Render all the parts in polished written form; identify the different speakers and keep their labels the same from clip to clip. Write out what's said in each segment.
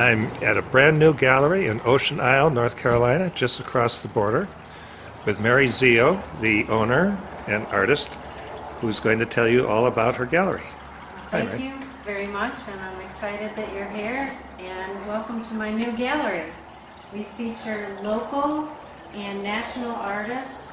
Speaker 1: I'm at a brand new gallery in Ocean Isle, North Carolina, just across the border, with Mary Zio, the owner and artist, who's going to tell you all about her gallery.
Speaker 2: Thank you very much, and I'm excited that you're here, and welcome to my new gallery. We feature local and national artists,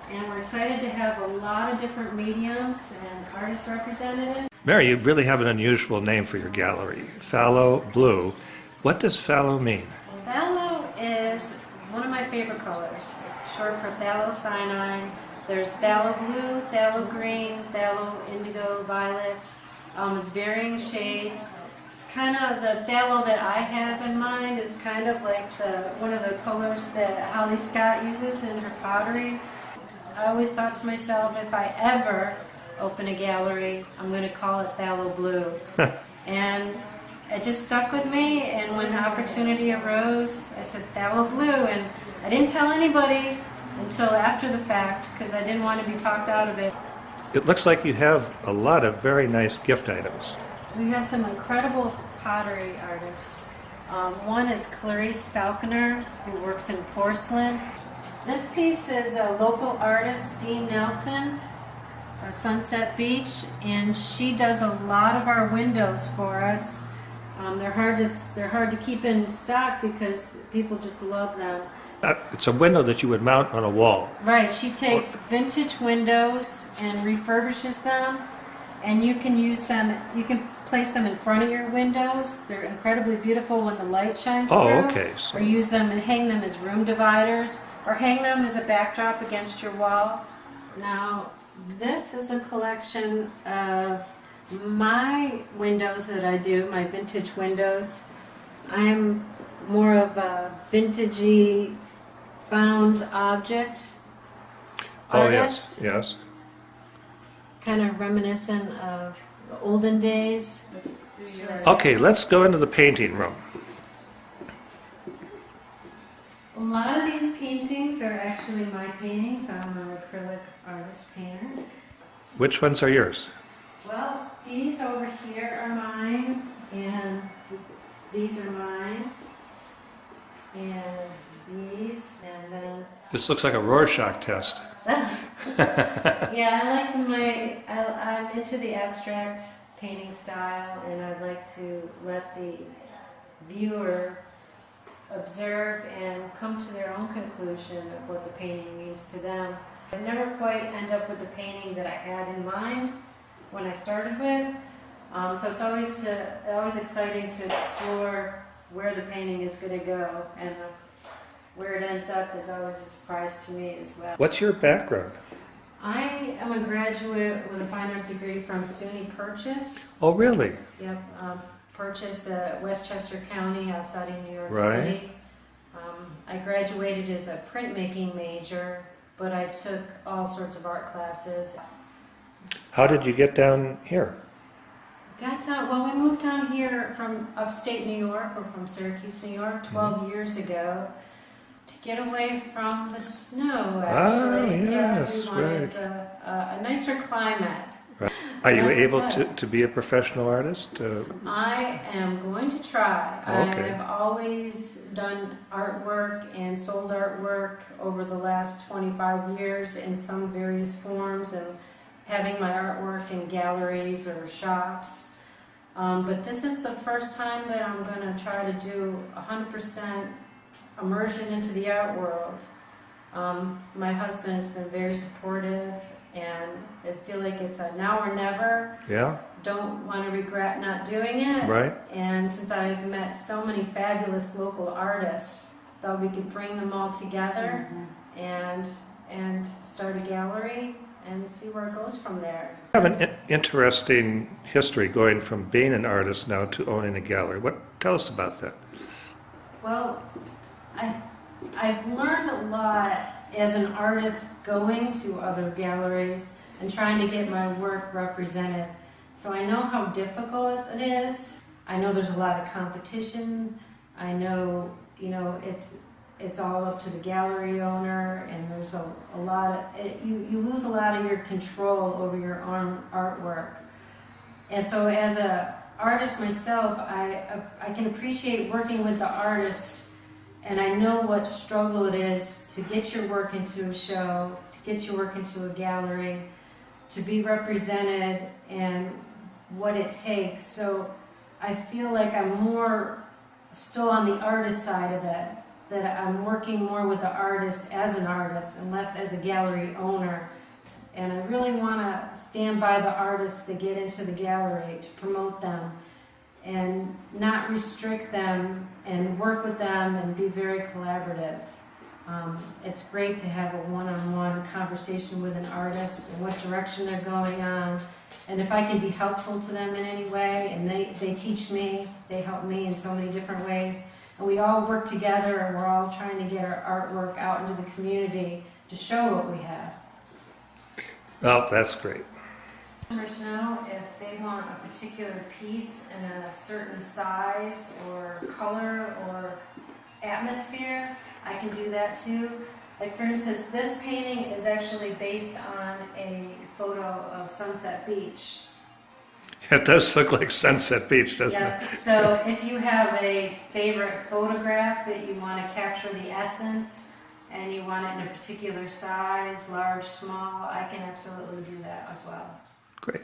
Speaker 2: and we're excited to have a lot of different mediums and artists represented.
Speaker 1: Mary, you really have an unusual name for your gallery, Phthalo Blue. What does phthalo mean?
Speaker 2: Phthalo is one of my favorite colors. It's short for phthalocyanine. There's phthalo blue, phthalo green, phthalo indigo, violet. It's varying shades. It's kind of the phthalo that I have in mind is kind of like one of the colors that Holly Scott uses in her pottery. I always thought to myself, if I ever open a gallery, I'm going to call it Phthalo Blue. And it just stuck with me, and when the opportunity arose, I said Phthalo Blue, and I didn't tell anybody until after the fact because I didn't want to be talked out of it.
Speaker 1: It looks like you have a lot of very nice gift items.
Speaker 2: We have some incredible pottery artists. One is Clarice Falconer, who works in porcelain. This piece is a local artist, Dean Nelson, Sunset Beach, and she does a lot of our windows for us. They're hard to keep in stock because people just love them.
Speaker 1: It's a window that you would mount on a wall.
Speaker 2: Right, she takes vintage windows and refurbishes them, and you can use them, you can place them in front of your windows. They're incredibly beautiful when the light shines through.
Speaker 1: Oh, okay.
Speaker 2: Or use them and hang them as room dividers, or hang them as a backdrop against your wall. Now, this is a collection of my windows that I do, my vintage windows. I'm more of a vintagey found object artist.
Speaker 1: Oh, yes.
Speaker 2: Kind of reminiscent of the olden days.
Speaker 1: Okay, let's go into the painting room.
Speaker 2: A lot of these paintings are actually my paintings. I'm an acrylic artist painter.
Speaker 1: Which ones are yours?
Speaker 2: Well, these over here are mine, and these are mine, and these, and then...
Speaker 1: This looks like a Rorschach test.
Speaker 2: Yeah, I'm into the abstract painting style, and I'd like to let the viewer observe and come to their own conclusion of what the painting means to them. I never quite end up with the painting that I had in mind when I started with, so it's always exciting to explore where the painting is going to go, and where it ends up is always a surprise to me as well.
Speaker 1: What's your background?
Speaker 2: I am a graduate with a fine art degree from SUNY Purchase.
Speaker 1: Oh, really?
Speaker 2: Yep, Purchase, Westchester County outside of New York
Speaker 1: Right.
Speaker 2: City. I graduated as a printmaking major, but I took all sorts of art classes.
Speaker 1: How did you get down here?
Speaker 2: Well, we moved down here from upstate New York, or from Syracuse, New York, 12 years ago, to get away from the snow, actually.
Speaker 1: Yes,
Speaker 2: we wanted
Speaker 1: right.
Speaker 2: a nicer climate.
Speaker 1: Right. Are you able to be a professional artist?
Speaker 2: I am going to try.
Speaker 1: Okay.
Speaker 2: I've always done artwork and sold artwork over the last 25 years in some various forms, and having my artwork in galleries or shops. But this is the first time that I'm going to try to do 100% immersion into the art world. My husband has been very supportive, and I feel like it's a now or never.
Speaker 1: Yeah.
Speaker 2: Don't want to regret not doing it.
Speaker 1: Right.
Speaker 2: And since I've met so many fabulous local artists, thought we could bring them all together and start a gallery and see where it goes from there.
Speaker 1: You have an interesting history going from being an artist now to owning a gallery. Tell us about that.
Speaker 2: Well, I've learned a lot as an artist going to other galleries and trying to get my work represented. So I know how difficult it is. I know there's a lot of competition. I know, it's all up to the gallery owner, and there's a lot of, you lose a lot of your control over your own artwork. And so as a artist myself, I can appreciate working with the artists, and I know what struggle it is to get your work into a show, to get your work into a gallery, to be represented, and what it takes. So I feel like I'm more still on the artist side of it, that I'm working more with the artist as an artist and less as a gallery owner. And I really want to stand by the artists that get into the gallery to promote them and not restrict them, and work with them and be very collaborative. It's great to have a one-on-one conversation with an artist and what direction they're going on. And if I can be helpful to them in any way, and they teach me, they help me in so many different ways, and we all work together, and we're all trying to get our artwork out into the community to show what we have.
Speaker 1: Oh, that's great.
Speaker 2: Customers know if they want a particular piece in a certain size or color or atmosphere, I can do that too. Like for instance, this painting is actually based on a photo of Sunset Beach.
Speaker 1: It does look like Sunset Beach, doesn't it?
Speaker 2: So if you have a favorite photograph that you want to capture the essence and you want it in a particular size, large, small, I can absolutely do that as well.
Speaker 1: Great.